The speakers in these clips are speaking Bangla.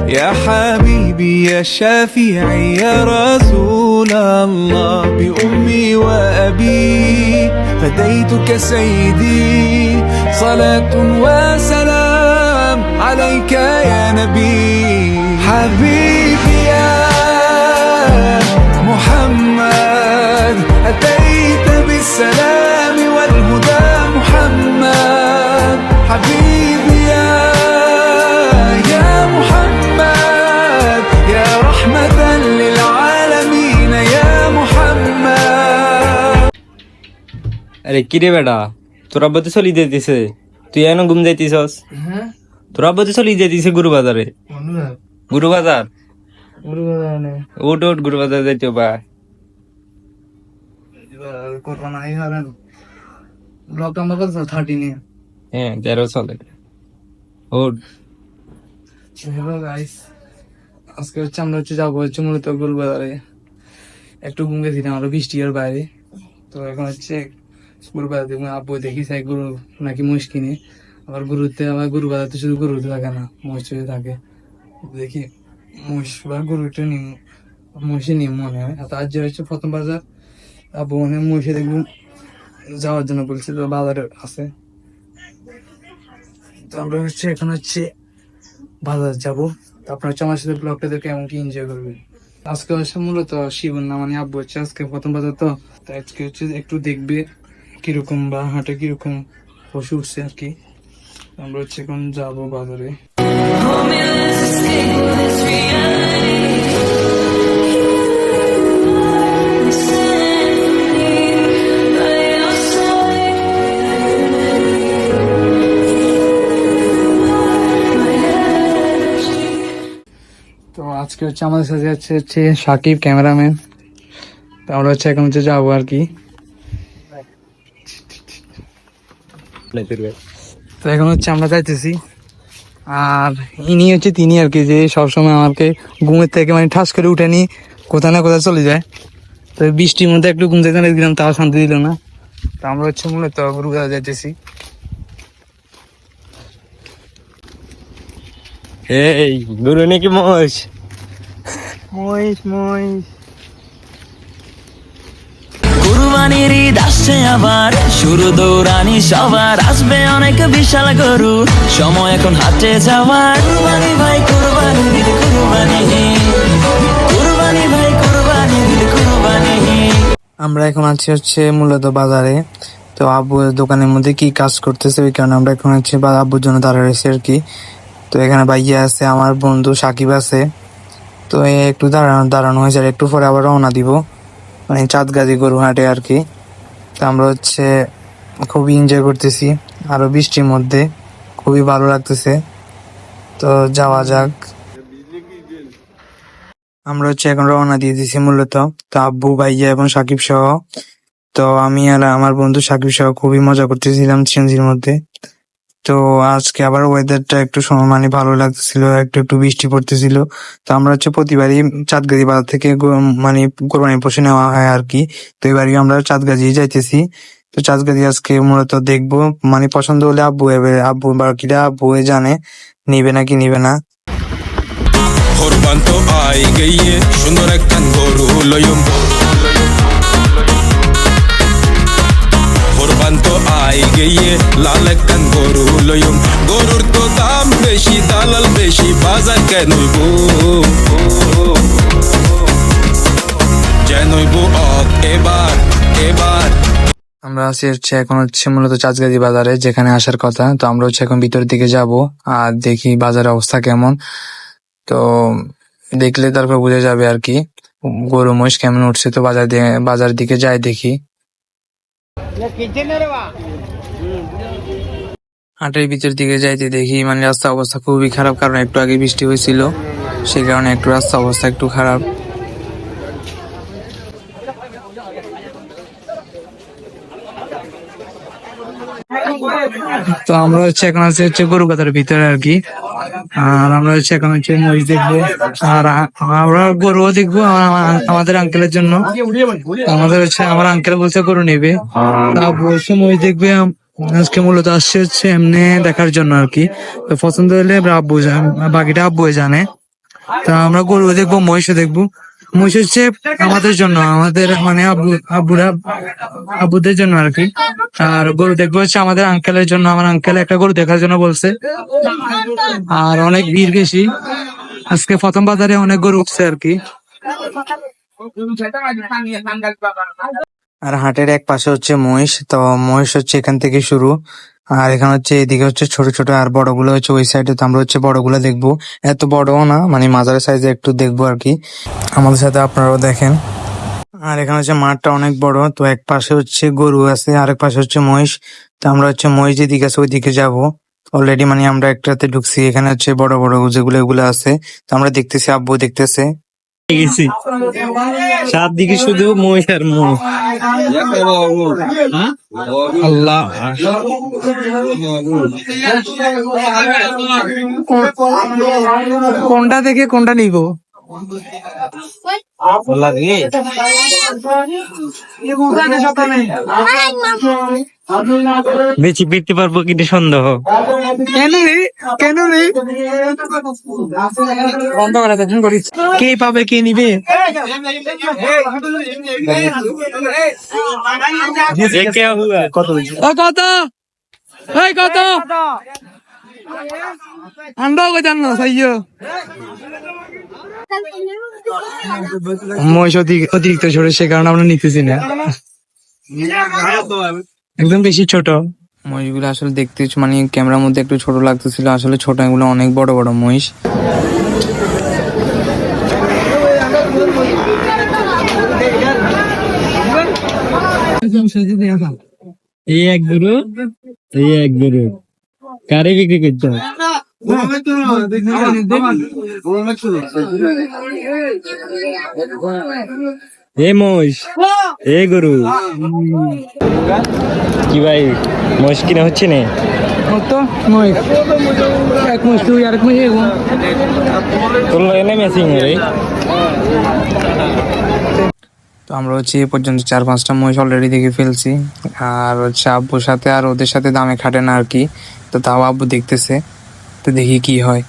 يا حبيبي يا شافعي يا رسول الله بأمي وأبي فديتك سيدي صلاة وسلام عليك يا نبي حبيبي يا محمد أتيت بالسلام والهدى محمد حبيبي يا محمد يا رحمة للعالمين يا محمد আরে কিরে বেটা, তোর আব্বা তো চলি যেতেছে, তুই এনে ঘুম যাইতিছস? তোর আব্বা তো চলি যেতেছে গুরু বাজারে। গুরু বাজার উঠ উঠ, গুরু বাজার যাইতে বা হ্যাঁ 13 চলে। উঠ। আজকে হচ্ছে আমরা যাবো মূলত গুরুবাজারে। একটু ঘুম গেছিলাম আরো বৃষ্টির বাইরে, তো এখন হচ্ছে গুরুবাজার দেখবো। আব্বু দেখি চাই গরু নাকি মহিষ কিনে, আবার গরুতে আবার গুরুবাজার তো শুধু গরুতে থাকে না, মহিষ থাকে। দেখি মহিষ বা গরুটা নিম, মহিষে নিম মনে হয়। আর আজ হচ্ছে প্রথম বাজার, আব্বু মনে হয় মহিষে দেখবো যাওয়ার জন্য বলছে, তো বাজারে আছে। তো আমরা হচ্ছে এখন হচ্ছে বাজার যাবো। আপনার হচ্ছে আমার সাথে ব্লগটা দেখে এমন কি এনজয় করবেন। আজকে হচ্ছে মূলত শিবন না, মানে আব্বু হচ্ছে আজকে প্রথম বাজার, তো আজকে হচ্ছে একটু দেখবে কিরকম বা হাটে কিরকম পশু উঠছে আর কি। আমরা হচ্ছে এখন যাবো বাজারে। তো আজকে হচ্ছে আমাদের সাথে হচ্ছে সাকিব ক্যামেরাম্যান। তো আমরা হচ্ছে এখন হচ্ছে যাবো আর কি। তো এখন হচ্ছে আমরা যাইতেছি, আর ইনি হচ্ছে তিনি আর কি, যে সবসময় আমাকে ঘুমের থেকে মানে ঠাস করে উঠে নি কোথাও না কোথাও চলে যায়। তো বৃষ্টির মধ্যে একটু ঘুম থেকে দিলাম, তাও শান্তি দিল না। তো আমরা হচ্ছে মূলত গুরুবাজার যাইতেছি। এই গুরু নাকি মহিষ? মহিষ মহিষ কুরবানির ঈদ আসছে আবার, শুরু দৌড়ানি সবার, আসবে অনেক বিশাল গরু, সময় এখন হাটে যাওয়ার। কুরবানি ভাই কুরবানি ঈদ কুরবানি, কুরবানি ভাই কুরবানি ঈদ কুরবানি। আমরা এখন আছি হচ্ছে মূলত বাজারে। তো আব্বু দোকানের মধ্যে কি কাজ করতেছে, ওই কারণে আমরা এখন হচ্ছে আব্বুর জন্য দাঁড়িয়ে রয়েছি আর কি। তো এখানে ভাইয়া আছে, আমার বন্ধু সাকিব আছে। তো একটু দাঁড়ানো হয়েছে, আর একটু পরে আবার রওনা দিব, মানে চাঁদগাছি গরুহাটে আর কি। তো আমরা হচ্ছে খুবই এনজয় করতেছি, আরো বৃষ্টির মধ্যে খুবই ভালো লাগতেছে। তো যাওয়া যাক। আমরা হচ্ছে এখন রওনা দিয়ে দিছি মূলত, তো আব্বু ভাইয়া এবং সাকিব সহ। তো আমি আর আমার বন্ধু সাকিব সহ খুবই মজা করতেছিলাম সিএনজির মধ্যে। তো আজকে আবার ওয়েদারটা একটু মানে ভালো লাগতেছিল, একটু একটু বৃষ্টি পড়তেছিল। তো আমরা হচ্ছে প্রতিবারই চাঁদগাছি বাজার থেকে মানে কোরবানির পশু নেওয়া হয় আর কি। তো এবারই আমরা চাঁদগাছি যাইতেছি। তো চাঁদগাছি আজকে মূলত দেখবো, মানে পছন্দ হলে আব্বু বাকিরা আব্বু জানে নিবে নাকি নিবে না। কোরবান তো আই গইয়ে সুন্দর একটা গরু লয়ম, কোরবান তো আই গইয়ে লাল একটা গরু লয়ম, গরুর তো দাম বেশি দালাল বেশি বাজার কেনইব, জানইব এবার এবার। আমরা আছি হচ্ছে এখন হচ্ছে মূলত চাঁদগাছি বাজারে, যেখানে আসার কথা। তো আমরা হচ্ছে এখন ভিতরের দিকে যাব, আর দেখি বাজারের অবস্থা কেমন। তো দেখলে তারপর বোঝা যাবে আর কি গরু মহিষ কেমন উঠছে। তো বাজার দিকে যাই দেখি। হাটের ভিতর দিকে যাইতে দেখি মানে রাস্তা অবস্থা খুবই খারাপ, কারণ একটু আগে বৃষ্টি হয়েছিল, সেই কারণে একটু রাস্তা অবস্থা একটু খারাপ। তো আমরা হচ্ছে এখন আছে হচ্ছে গরু বাজারের ভিতরে আর কি। আর আমরা হচ্ছে এখন হচ্ছে মহিষ দেখবো, আর আমরা গরুও দেখবো আমাদের আঙ্কেলের জন্য। আমাদের হচ্ছে আমার আঙ্কেল বলছে গরু নেবে, তা বলছে মহিষ দেখবে। আজকে মূলত আসছে হচ্ছে এমনি দেখার জন্য আর কি। তো পছন্দ হলে আব্বু বাকিটা আব্বু জানে। তো আমরা গরু দেখবো, মহিষও দেখবো। মহিষ হচ্ছে আমাদের জন্য, আমাদের মানে আব্বুদের জন্য আর কি। আর গরু দেখবো হচ্ছে আমাদের আঙ্কেলের জন্য, আমার আঙ্কেল একটা গরু দেখার জন্য বলছে। আর অনেক ভিড় বেশি আজকে, প্রথম বাজারে অনেক গরু উঠছে আর কি। আর হাটের এক পাশে হচ্ছে মহিষ, তো মহিষ হচ্ছে এখান থেকে শুরু। আর এখানে হচ্ছে এদিকে হচ্ছে ছোট ছোট, আর বড়গুলো হচ্ছে ওই সাইডে। তো আমরা হচ্ছে বড়গুলো দেখবো, এত বড়ও না, মানে মাঝারি সাইজে একটু দেখবো আর কি। আমাদের সাথে আপনারাও দেখেন। আর এখানে হচ্ছে মাঠটা অনেক বড়, তো এক পাশে হচ্ছে গরু আছে, আরেক পাশে হচ্ছে মহিষ। তো আমরা হচ্ছে মহিষ যেদিকে আছে ওই দিকে যাবো। অলরেডি মানে আমরা একটাতে ঢুকছি, এখানে হচ্ছে বড় বড় যেগুলো এগুলো আছে। তো আমরা দেখতেছি, আব্বু দেখতেছে। গেছি সাত দিকে শুধু মহিষ আর মহিষ। আল্লাহ, কোনটা দেখে কোনটা নিবো? বেশি পিটতে পারবো কিন্তু সন্দেহ। কেন রে, কেন রে? কে পাবে, কে নিবে? কত কত আমরাও জান না সাইয় মহিষ অতিরিক্ত ছোট, সে কারণে আমরা নিতেছি না, একদম বেশি ছোট। মহিষগুলো আসলে দেখতে মানে ক্যামেরার মধ্যে একটু ছোট লাগতেছিল, আসলে ছোট, এগুলো অনেক বড় বড় মহিষ। এই এক গরু, এই এক গরু কারে বিক্রি করতে এ মহিষ, এ গরু কি ভাই, মহিষ কিনা হচ্ছে না? তোর এনে মেসিং রে। তো আমরা হচ্ছে এ পর্যন্ত 4-5টা মহিষ অলরেডি দেখে ফেলছি। আর হচ্ছে আব্বুর সাথে আর ওদের সাথে দামে খাটে না আর কি। তো তাও আব্বু দেখতেছে, তো দেখি কি হয়।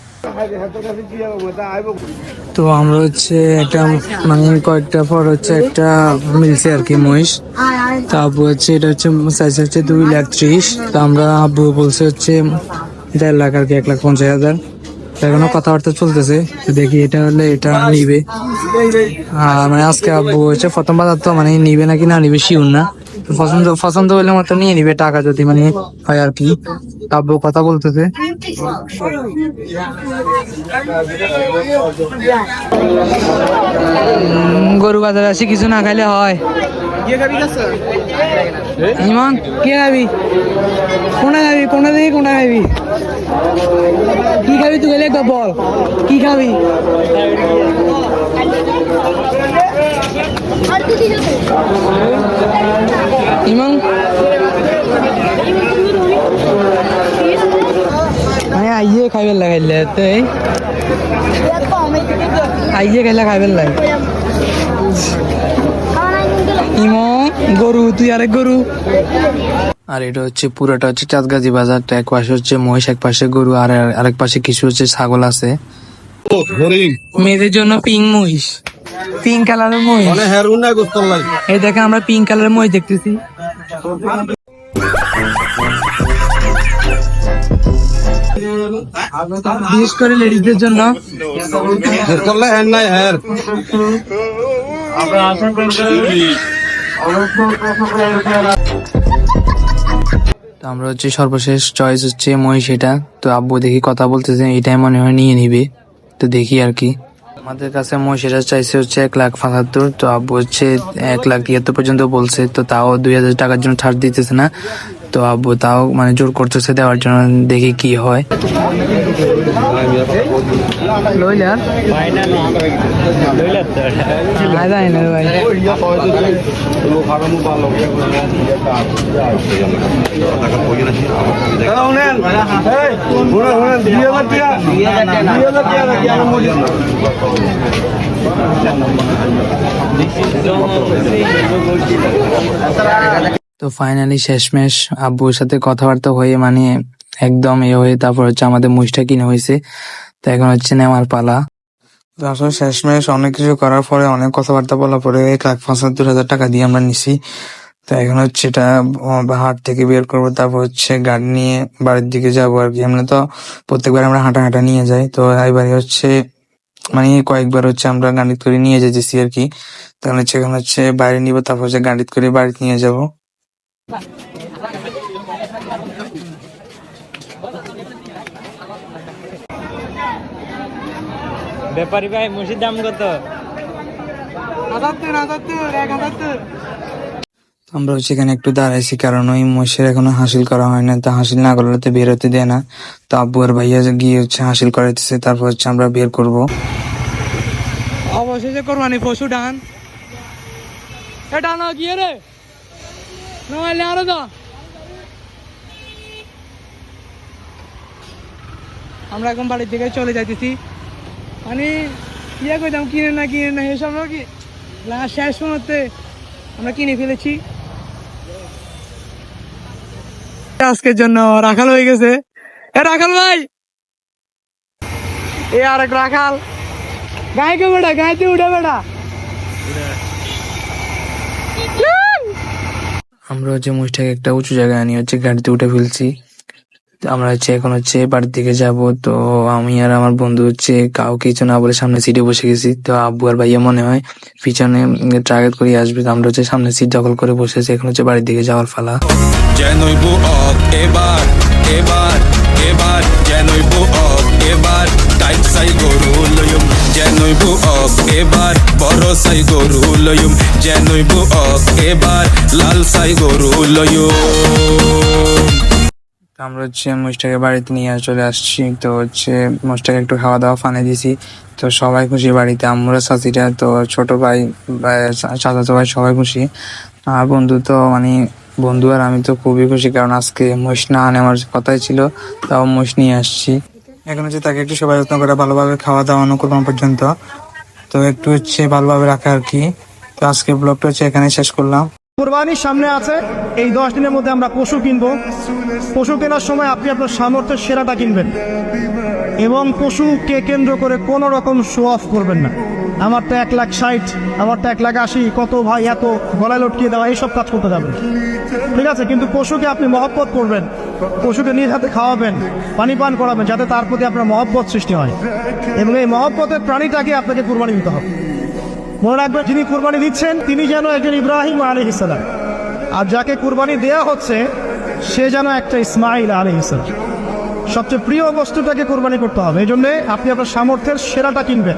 তো আমরা হচ্ছে একটা মানে কয়েকটা পর হচ্ছে একটা মিলছে আর কি মহিষ। তো আব্বু হচ্ছে এটা হচ্ছে সাইজ হচ্ছে 2,30,000। তো আমরা আব্বু বলছে হচ্ছে 1.5 লাখ আর কি, 1,50,000। এখনো কথাবার্তা চলতেছে, তো দেখি এটা হলে এটা নিবে। মানে আজকে আব্বু হচ্ছে প্রথম বাজার, তো মানে নিবে নাকি না নিবে শিওর না। পছন্দ হলে মাত্র নিয়ে নিবে, টাকা যদি মানে হয় আর কি। আব্বু কথা বলতেছে। গরু বাজারে আসি, কিছু না খাইলে হয়। ইমান কে খাবি, কোনটা খাবি, কোনটা দেখি কোনটা খাবি, কি খাবি তুই গেলে একবার বল, কি খাবি? ইমান মানে আইয়ে খাইবে লাগাইলে, তো আইয়ে খাইলে খাইবে লাগে। ইমো গরু, তুই আরেক গরু। আর এটা হচ্ছে পুরোটা হচ্ছে চাঁদগাজী বাজার। এক পাশে হচ্ছে মহিষ, এক পাশে গরু, আর আরেক পাশে কিছু হচ্ছে ছাগল আছে। মেয়েদের জন্য পিঙ্ক মহিষ, পিঙ্ক কালারের মহিষ। এই দেখে আমরা পিঙ্ক কালারের মহিষ দেখতেছি। বিশেষ করে লেডিসদের জন্য। তো আমরা হচ্ছে সর্বশেষ চয়েস হচ্ছে মহিষ এটা। তো আব্বু দেখি কথা বলতেছে, এটাই মনে হয় নিয়ে নিবে। তো দেখি আর কি। আমাদের কাছে মহিষ এটা চাইছে হচ্ছে 1,75,000। তো আব্বু হচ্ছে 1,73,000 পর্যন্ত বলছে। তো তাও 2,000 টাকার জন্য ছাড় দিতেছে না। তো আব্বু তাও মানে জোর করতেছে দেওয়ার জন্য, দেখি কি হয়। তো ফাইনালি শেষমেশ আব্বুর সাথে কথাবার্তা হয়ে মানে একদম হয়ে তারপর হচ্ছে আমাদের মহিষটা কিনে হয়েছে। তো এখন হচ্ছে নেওয়ার পালা। আসলে শেষমেশ অনেক কিছু করার পরে, অনেক কথাবার্তা বলার পরে 1,75,000 টাকা দিয়ে আমরা নিছি। তো এখন হচ্ছে এটা হাট থেকে বের করবো, তারপর হচ্ছে গাড়ি নিয়ে বাড়ির দিকে যাবো আর কি। আমরা তো প্রত্যেকবার আমরা হাঁটা হাঁটা নিয়ে যাই, তো এবারে হচ্ছে মানে কয়েকবার হচ্ছে আমরা গাড়িতে করে নিয়ে যেতেছি আর কি। তখন হচ্ছে এখন হচ্ছে বাইরে নিব, তারপর হচ্ছে গাড়িতে করে বাড়িতে নিয়ে যাব। ব্যাপারী ভাই মসজিদ দাম কত? আমরা হচ্ছে এখানে একটু দাঁড়াইছি, কারণ ওই মহিষের এখনো হাসিল করা হয় না। তা হাসিল না করলে তো বের হতে দেয় না। তো আব্বু আর ভাইয়া গিয়ে হচ্ছে হাসিল করাইতেছে, তারপর হচ্ছে আমরা বের করব। অবশেষে কোরবানি পশু ডান এটা না গিয়ে রে নইলে আরো দা আমরা এখন বাড়ির দিকে চলে যাইতেছি। মানে ইয়ে কইতাম কিনে না এসব কি লাস্ট শেষ মুহূর্তে আমরা কিনে ফেলেছি। আজকের জন্য রাখাল হয়ে গেছে। এ রাখাল ভাই, এ আরেক রাখাল গায়ে বেটা, গাইতে উঠে বেটা। আমরা হচ্ছে মহিষটাকে একটা উঁচু জায়গায় নিয়ে হচ্ছে গাড়িতে উঠে ফেলছি। তো আমরা হচ্ছে এখন হচ্ছে বাড়ির দিকে যাব। তো আমি আর আমার বন্ধু হচ্ছে কাউকে কিছু না বলে সামনে সিটে বসে গেছি। তো আব্বু আর ভাইয়া মনে হয় পিছনে ট্রাগেট করে আসবে। তো আমরা হচ্ছে সামনে সিট দখল করে বসেছি, এখন হচ্ছে বাড়ির দিকে যাওয়ার পালা। যেনই বুক এবার এবার এবার যেনই বুক এবার টাইট সাই গরু লয়ুম যেনই বুক এবার বড় সাই গরু লয়ুম যেনই বুক এবার লাল সাই গরু লয়ুম। তো আমরা হচ্ছে মহিষটাকে বাড়িতে নিয়ে চলে আসছি। তো হচ্ছে মহিষটাকে একটু খাওয়া দাওয়া ফানে দিছি। তো সবাই খুশি বাড়িতে, আম্মুরা চাচিরা, তো ছোট ভাই চাচাতো ভাই সবাই খুশি। আর বন্ধু তো মানে বন্ধু আর আমি তো খুবই খুশি, কারণ আজকে মহিষ না আনে আমার কথাই ছিল, তাও মহিষ নিয়ে আসছি। এখন হচ্ছে তাকে একটু সবাই যত্ন করে ভালোভাবে খাওয়া দাওয়া কোরবান পর্যন্ত, তো একটু হচ্ছে ভালোভাবে রাখা আর কি। তো আজকে ব্লগটা হচ্ছে এখানে শেষ করলাম। কোরবানির সামনে আছে, এই 10 দিনের মধ্যে আমরা পশু কিনবো। পশু কেনার সময় আপনি আপনার সামর্থ্যের সেরাটা কিনবেন এবং পশুকে কেন্দ্র করে কোনো রকম শো অফ করবেন না। আমার তো 1,60,000, আমার তো 1,80,000, কত ভাই এত গলায় লটকিয়ে দেওয়া, এইসব কাজ করতে যাবেন, ঠিক আছে? কিন্তু পশুকে আপনি মহব্বত করবেন, পশুকে নিজ হাতে খাওয়াবেন, পানি পান করাবেন, যাতে তার প্রতি আপনার মহব্বত সৃষ্টি হয়। এবং এই মহব্বতের প্রাণীটাকে আপনাকে কুরবানি দিতে হবে। মনে রাখবেন, যিনি কুরবানি দিচ্ছেন তিনি যেন একজন ইব্রাহিম আলাইহিস সালাম, আর যাকে কুরবানি দেয়া হচ্ছে সে যেন একটা ইসমাইল আলাইহিস সালাম। সবচেয়ে প্রিয় বস্তুটাকে কুরবানি করতে হবে। এই জন্যে আপনি আপনার সামর্থ্যের সেরাটা কিনবেন।